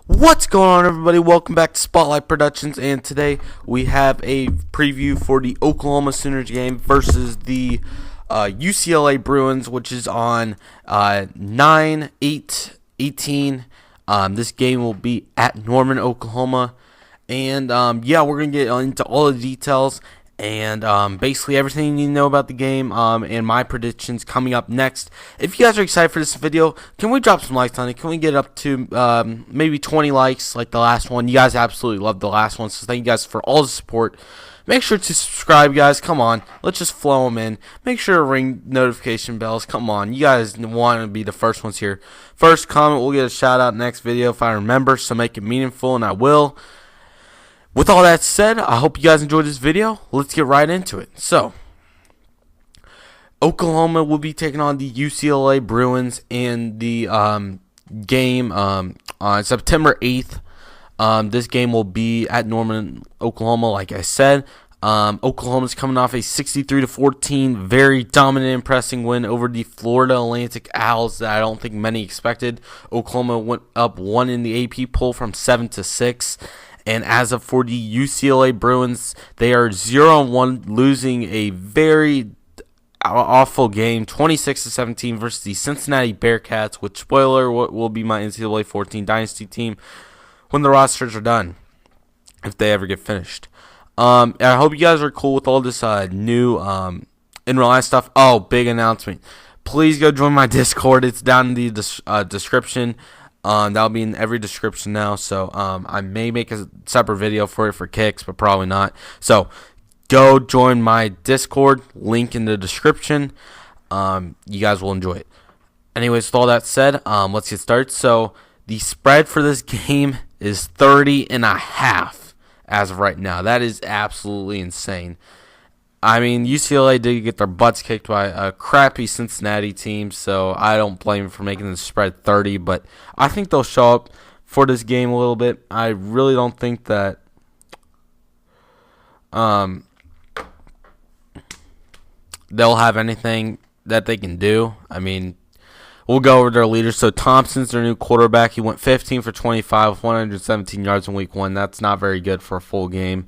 What's going on, everybody? Welcome back to Spotlight Productions, and today we have a preview for the Oklahoma Sooners game versus the UCLA Bruins, which is on 9/8/18. This game will be at Norman, Oklahoma, and yeah, we're gonna get into all the details and basically everything you need to know about the game and my predictions coming up next. If you guys are excited for this video, can we drop some likes on it? Can we get up to maybe 20 likes like the last one? You guys absolutely loved the last one, so thank you guys for all the support. Make sure to subscribe, guys. Come on, let's just flow them in. Make sure to ring notification bells. Come on, you guys want to be the first ones here. First comment, we'll get a shout out next video if I remember, so make it meaningful, and I will. With all that said, I hope you guys enjoyed this video. Let's get right into it. So, Oklahoma will be taking on the UCLA Bruins in the game on September 8th. This game will be at Norman, Oklahoma, like I said. Oklahoma's coming off a 63-14, very dominant, impressive win over the Florida Atlantic Owls that I don't think many expected. Oklahoma went up 1 in the AP poll from 7-6. And as of for the UCLA Bruins, they are 0-1, losing a very awful game, 26-17 versus the Cincinnati Bearcats, which, spoiler, will be my NCAA 14 Dynasty team when the rosters are done, if they ever get finished. I hope you guys are cool with all this new in real life stuff. Oh, big announcement. Please go join my Discord. It's down in the description. That'll be in every description now, so I may make a separate video for it for kicks, but probably not. So go join my Discord, link in the description. You guys will enjoy it. Anyways, with all that said, let's get started. So the spread for this game is 30.5 as of right now. That is absolutely insane. I mean, UCLA did get their butts kicked by a crappy Cincinnati team, so I don't blame them for making the spread 30, but I think they'll show up for this game a little bit. I really don't think that they'll have anything that they can do. I mean, we'll go over their leaders. So Thompson's their new quarterback. He went 15 for 25 with 117 yards in week 1. That's not very good for a full game.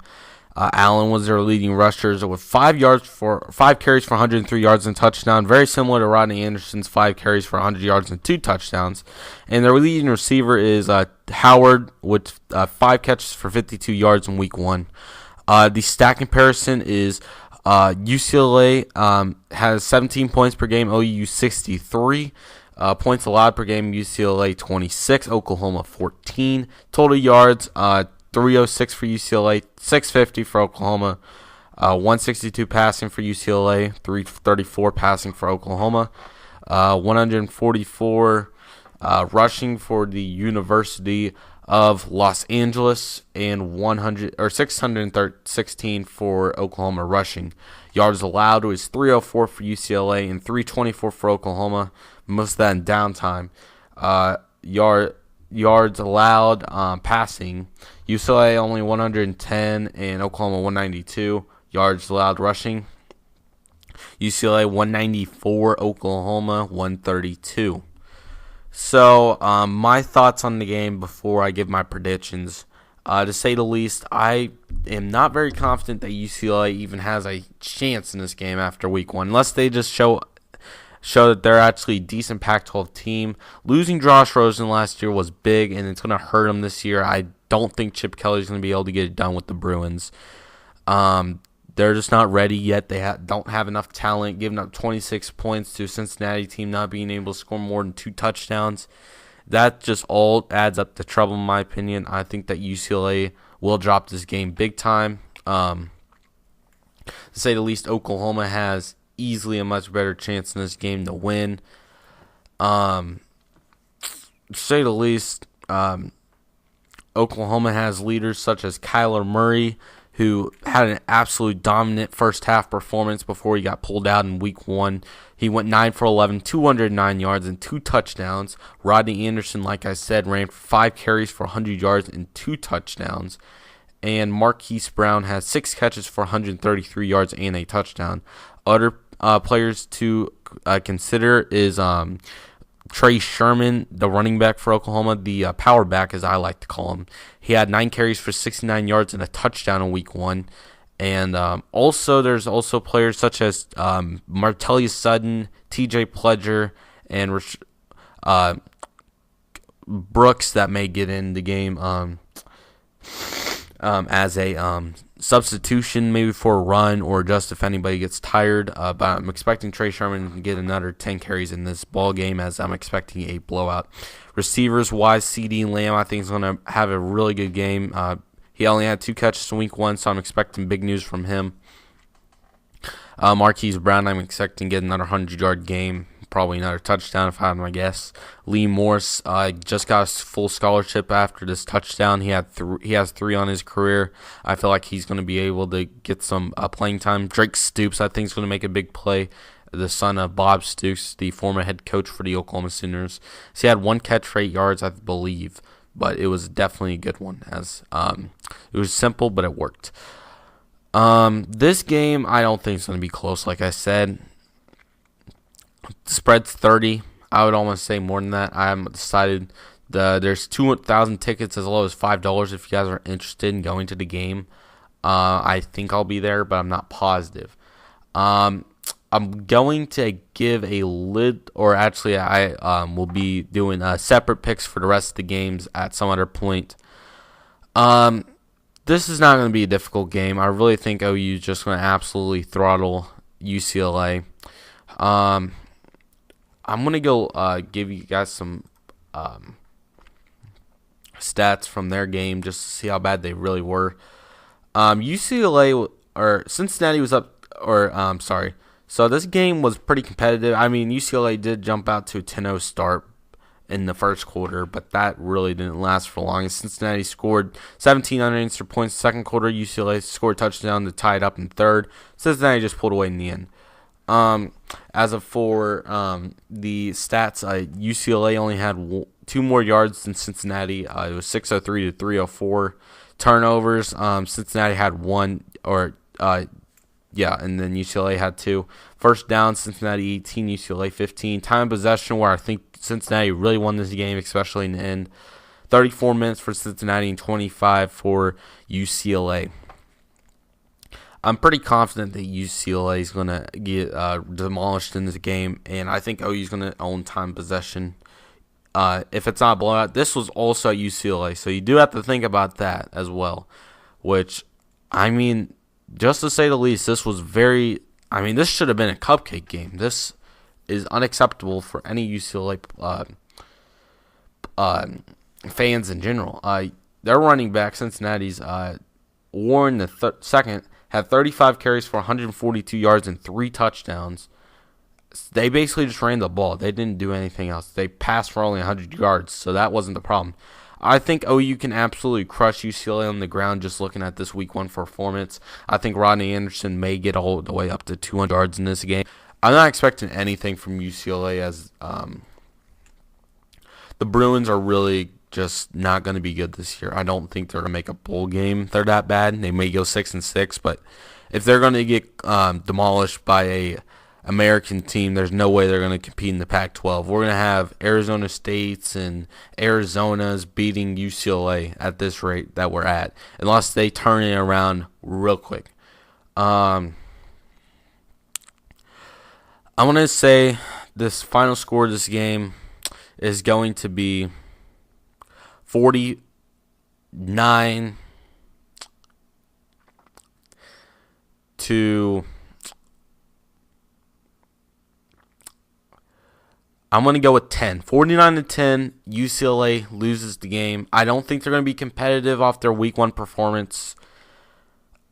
Allen was their leading rushers with 5 carries for 103 yards and touchdown, very similar to Rodney Anderson's 5 carries for 100 yards and 2 touchdowns. And their leading receiver is Howard with 5 catches for 52 yards in week 1. The stat comparison is UCLA has 17 points per game, OU 63. Points allowed per game, UCLA 26, Oklahoma 14. Total yards, 306 for UCLA, 650 for Oklahoma, 162 passing for UCLA, 334 passing for Oklahoma, 144 rushing for the University of Los Angeles, and 616 for Oklahoma rushing. Yards allowed was 304 for UCLA and 324 for Oklahoma, most of that in downtime. Yards allowed passing, UCLA only 110 and Oklahoma 192. Yards allowed rushing, UCLA 194, Oklahoma 132. So my thoughts on the game before I give my predictions. To say the least, I am not very confident that UCLA even has a chance in this game after week 1, unless they just show that they're actually a decent Pac-12 team. Losing Josh Rosen last year was big, and it's going to hurt them this year. I don't think Chip Kelly's going to be able to get it done with the Bruins. They're just not ready yet. They don't have enough talent, giving up 26 points to a Cincinnati team, not being able to score more than 2 touchdowns. That just all adds up to trouble, in my opinion. I think that UCLA will drop this game big time. To say the least, Oklahoma has easily a much better chance in this game to win. To say the least, Oklahoma has leaders such as Kyler Murray, who had an absolute dominant first half performance before he got pulled out in week 1. He went 9 for 11, 209 yards and 2 touchdowns. Rodney Anderson, like I said, ran 5 carries for 100 yards and 2 touchdowns. And Marquise Brown has 6 catches for 133 yards and a touchdown. Other players to consider is Trey Sherman, the running back for Oklahoma, the power back as I like to call him. He had 9 carries for 69 yards and a touchdown in week 1. And there's also players such as Martellus Sutton, T.J. Pledger, and Brooks that may get in the game as a substitution, maybe for a run or just if anybody gets tired. But I'm expecting Trey Sherman to get another 10 carries in this ball game, as I'm expecting a blowout. Receivers wise, CD Lamb I think is going to have a really good game. He only had 2 catches in week 1, so I'm expecting big news from him. Marquise Brown, I'm expecting to get another 100-yard game, probably another touchdown if I had my guess. Lee Morse just got a full scholarship after this touchdown. He has 3 on his career. I feel like he's going to be able to get some playing time. Drake Stoops, I think, is going to make a big play. The son of Bob Stoops, the former head coach for the Oklahoma Sooners. So he had 1 catch for 8 yards, I believe, but it was definitely a good one. As it was simple, but it worked. This game, I don't think it's going to be close. Like I said, the spread's 30. I would almost say more than that. I haven't decided. There's 2,000 tickets as low as $5 if you guys are interested in going to the game. I think I'll be there, but I'm not positive. I'm going to give a I will be doing separate picks for the rest of the games at some other point. This is not going to be a difficult game. I really think OU is just going to absolutely throttle UCLA. I'm going to go give you guys some stats from their game just to see how bad they really were. Cincinnati was up, So this game was pretty competitive. I mean, UCLA did jump out to a 10-0 start in the first quarter, but that really didn't last for long. Cincinnati scored 17 unanswered points in the second quarter. UCLA scored a touchdown to tie it up in third. Cincinnati just pulled away in the end. As of for the stats, UCLA only had 2 more yards than Cincinnati. It was 603 to 304. Turnovers, Cincinnati had 1, and then UCLA had 2. First down, Cincinnati 18, UCLA 15. Time of possession, where I think Cincinnati really won this game, especially in the end. 34 minutes for Cincinnati and 25 for UCLA. I'm pretty confident that UCLA is going to get demolished in this game, and I think OU is going to own time possession. If it's not a blowout, this was also at UCLA, so you do have to think about that as well. Which, I mean, just to say the least, this was this should have been a cupcake game. This is unacceptable for any UCLA fans in general. Their running back, Cincinnati's Warren the second, had 35 carries for 142 yards and 3 touchdowns. They basically just ran the ball. They didn't do anything else. They passed for only 100 yards, so that wasn't the problem. I think OU can absolutely crush UCLA on the ground just looking at this week 1 performance. I think Rodney Anderson may get all the way up to 200 yards in this game. I'm not expecting anything from UCLA as the Bruins are really just not going to be good this year. I don't think they're going to make a bowl game. They're that bad. They may go 6-6, but if they're going to get demolished by a American team, there's no way they're going to compete in the Pac-12. We're going to have Arizona States and Arizona's beating UCLA at this rate that we're at, unless they turn it around real quick. I'm going to say this final score of this game is going to be 49 to... I'm going to go with 10. 49-10, UCLA loses the game. I don't think they're going to be competitive off their week 1 performance.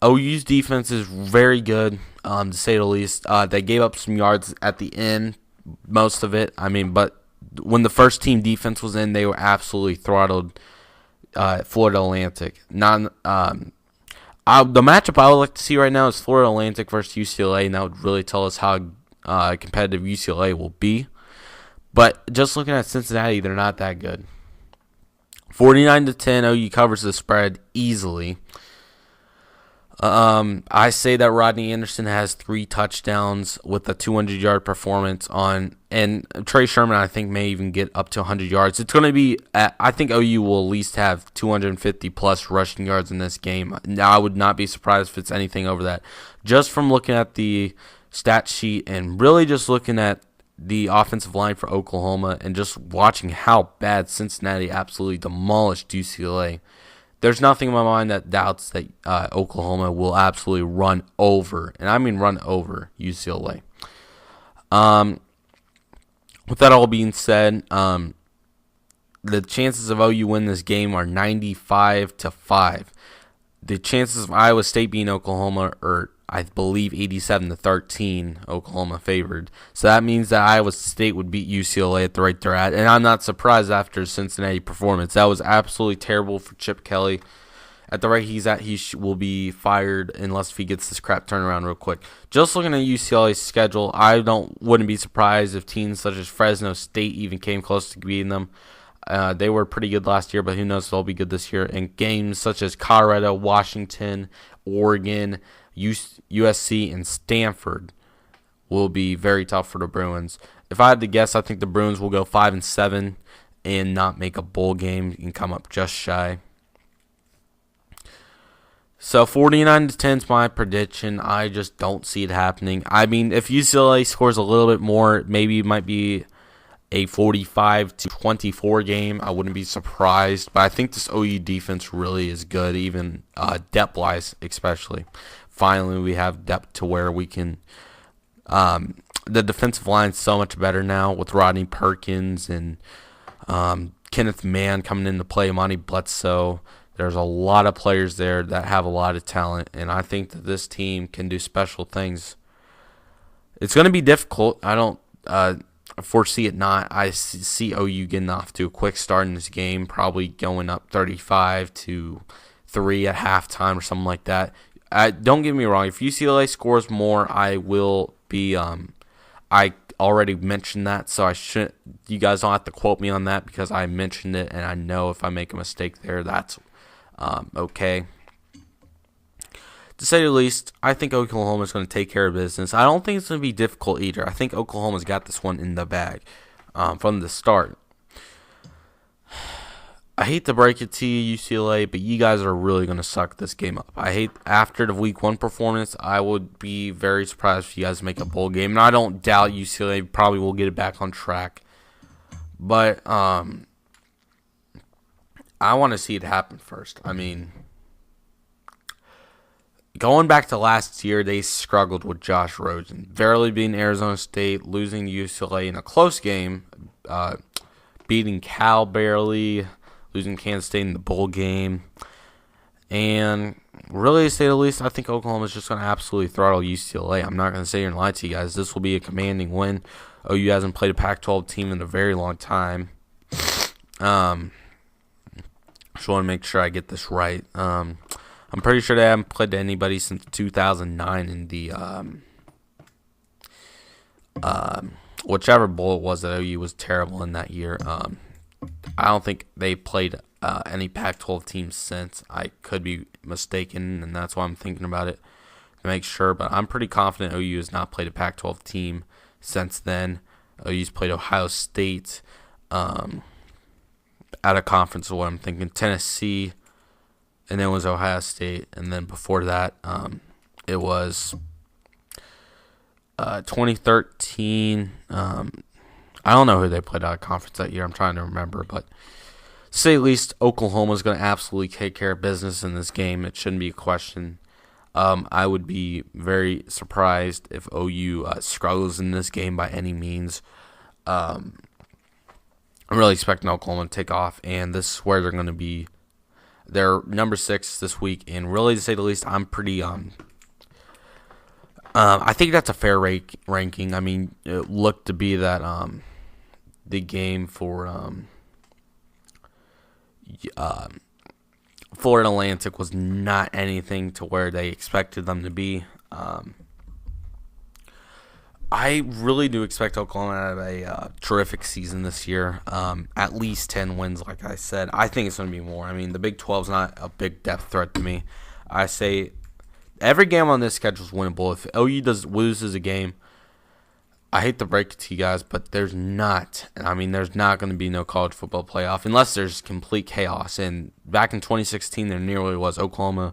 OU's defense is very good, to say the least. They gave up some yards at the end, most of it. But when the first team defense was in, they were absolutely throttled Florida Atlantic. The matchup I would like to see right now is Florida Atlantic versus UCLA, and that would really tell us how competitive UCLA will be. But just looking at Cincinnati, they're not that good. 49-10, OU covers the spread easily. I say that Rodney Anderson has 3 touchdowns with a 200-yard performance on, and Trey Sherman I think may even get up to 100 yards. It's going to be, I think OU will at least have 250 plus rushing yards in this game. Now I would not be surprised if it's anything over that. Just from looking at the stat sheet and really just looking at the offensive line for Oklahoma and just watching how bad Cincinnati absolutely demolished UCLA. There's nothing in my mind that doubts that Oklahoma will absolutely run over, and I mean run over, UCLA. With that all being said, the chances of OU win this game are 95-5. The chances of Iowa State beating Oklahoma are, I believe, 87-13. Oklahoma favored. So that means that Iowa State would beat UCLA at the rate they're at. And I'm not surprised after Cincinnati performance. That was absolutely terrible for Chip Kelly. At the rate he's at, will be fired unless he gets this crap turned around real quick. Just looking at UCLA's schedule, I wouldn't be surprised if teams such as Fresno State even came close to beating them. They were pretty good last year, but who knows if they'll be good this year. And games such as Colorado, Washington, Oregon, USC, and Stanford will be very tough for the Bruins. If I had to guess, I think the Bruins will go 5-7 and not make a bowl game and come up just shy. So 49-10 is my prediction. I just don't see it happening. I mean, if UCLA scores a little bit more, maybe it might be a 45-24 game. I wouldn't be surprised. But I think this OU defense really is good, even depth-wise especially. Finally, we have depth to where we can the defensive line is so much better now with Rodney Perkins and Kenneth Mann coming into play, Monty Bledsoe. There's a lot of players there that have a lot of talent, and I think that this team can do special things. It's going to be difficult. I don't foresee it not. I see OU getting off to a quick start in this game, probably going up 35-3 at halftime or something like that. Don't get me wrong. If UCLA scores more, I will be. I already mentioned that, so I shouldn't. You guys don't have to quote me on that because I mentioned it, and I know if I make a mistake there, that's okay. To say the least, I think Oklahoma is going to take care of business. I don't think it's going to be difficult either. I think Oklahoma's got this one in the bag from the start. I hate to break it to you, UCLA, but you guys are really going to suck this game up. After the Week 1 performance, I would be very surprised if you guys make a bowl game. And I don't doubt UCLA probably will get it back on track. But I want to see it happen first. I mean, going back to last year, they struggled with Josh Rosen. Barely beating Arizona State, losing to UCLA in a close game, beating Cal barely, losing Kansas State in the bowl game. And really, to say the least, I think Oklahoma is just going to absolutely throttle UCLA. I'm not going to sit here and lie to you guys. This will be a commanding win. OU hasn't played a Pac-12 team in a very long time. Just want to make sure I get this right. I'm pretty sure they haven't played to anybody since 2009 in the whichever bowl it was that OU was terrible in that year. I don't think they played any Pac-12 teams since. I could be mistaken, and that's why I'm thinking about it to make sure. But I'm pretty confident OU has not played a Pac-12 team since then. OU's played Ohio State at a conference is what I'm thinking. Tennessee, and then it was Ohio State. And then before that, it was 2013. I don't know who they played out of conference that year. I'm trying to remember. But to say at least, Oklahoma is going to absolutely take care of business in this game. It shouldn't be a question. I would be very surprised if OU struggles in this game by any means. I'm really expecting Oklahoma to take off, and this is where they're going to be. They're number 6 this week, and really, to say the least, I'm pretty. I think that's a fair ranking. I mean, it looked to be that the game for Florida Atlantic was not anything to where they expected them to be. I really do expect Oklahoma to have a terrific season this year. At least 10 wins, like I said. I think it's going to be more. I mean, the Big 12 is not a big depth threat to me. I say every game on this schedule is winnable. If OU loses a game, I hate to break it to you guys, but there's not going to be no college football playoff unless there's complete chaos. And back in 2016, there nearly was. Oklahoma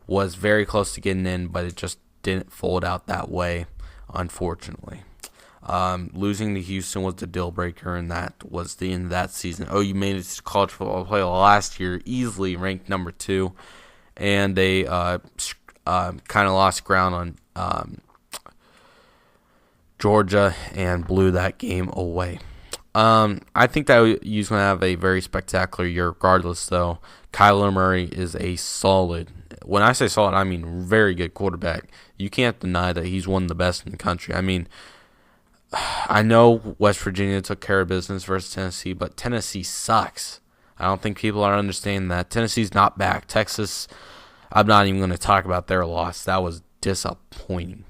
was very close to getting in, but it just didn't fold out that way, unfortunately. Losing to Houston was the deal breaker, and that was the end of that season. OU made it to college football playoff last year, easily ranked number 2, and they kind of lost ground on Georgia and blew that game away. I think that OU's going to have a very spectacular year regardless, though. Kyler Murray is a solid, when I say solid, I mean very good quarterback. You can't deny that he's one of the best in the country. I mean, I know West Virginia took care of business versus Tennessee, but Tennessee sucks. I don't think people are understanding that. Tennessee's not back. Texas, I'm not even going to talk about their loss. That was disappointing.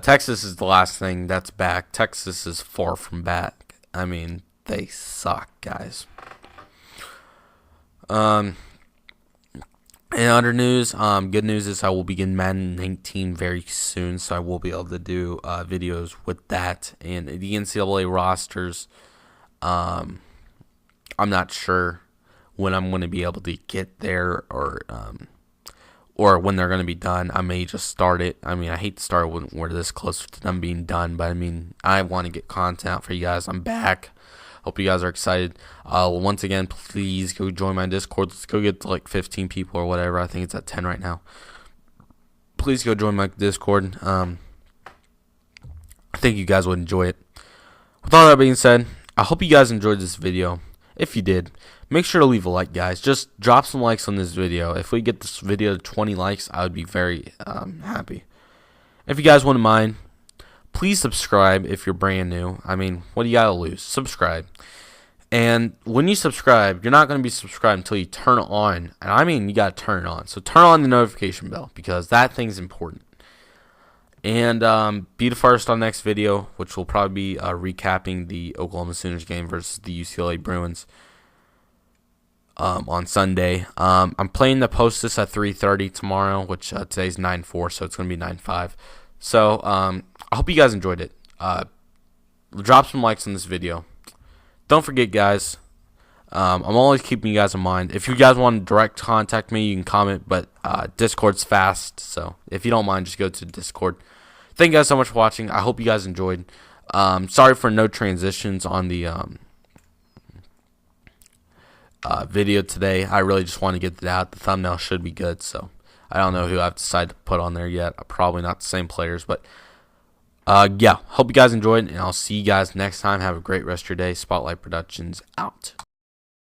Texas is the last thing that's back. Texas is far from back. I mean, they suck, guys. In other news, good news is I will begin Madden 19 very soon, so I will be able to do videos with that. And the NCAA rosters, I'm not sure when I'm going to be able to get there or when they're going to be done. I may just start it. I mean, I hate to start when we're this close to them being done, but I mean, I want to get content out for you guys. I'm back. Hope you guys are excited. Once again, please go join my Discord. Let's go get to like 15 people or whatever. I think it's at 10 right now. Please go join my Discord. I think you guys would enjoy it. With all that being said, I hope you guys enjoyed this video. If you did, make sure to leave a like, guys. Just drop some likes on this video. If we get this video to 20 likes, I would be very happy. If you guys wouldn't mind, please subscribe if you're brand new. I mean, what do you got to lose? Subscribe. And when you subscribe, you're not going to be subscribed until you turn it on. And I mean, you got to turn it on. So turn on the notification bell because that thing's important. And be the first on the next video, which will probably be recapping the Oklahoma Sooners game versus the UCLA Bruins on Sunday. I'm planning to post this at 3:30 tomorrow, which today's 9/4, so it's going to be 9/5. So I hope you guys enjoyed it. Drop some likes on this video. Don't forget, guys, I'm always keeping you guys in mind. If you guys want to direct contact me, you can comment, but Discord's fast, so if you don't mind, just go to Discord. Thank you guys so much for watching. I hope you guys enjoyed. Sorry for no transitions on the video today. I really just want to get it out. The thumbnail should be good, so I don't know who I've decided to put on there yet. Probably not the same players, but yeah, hope you guys enjoyed, and I'll see you guys next time. Have a great rest of your day. Spotlight Productions out.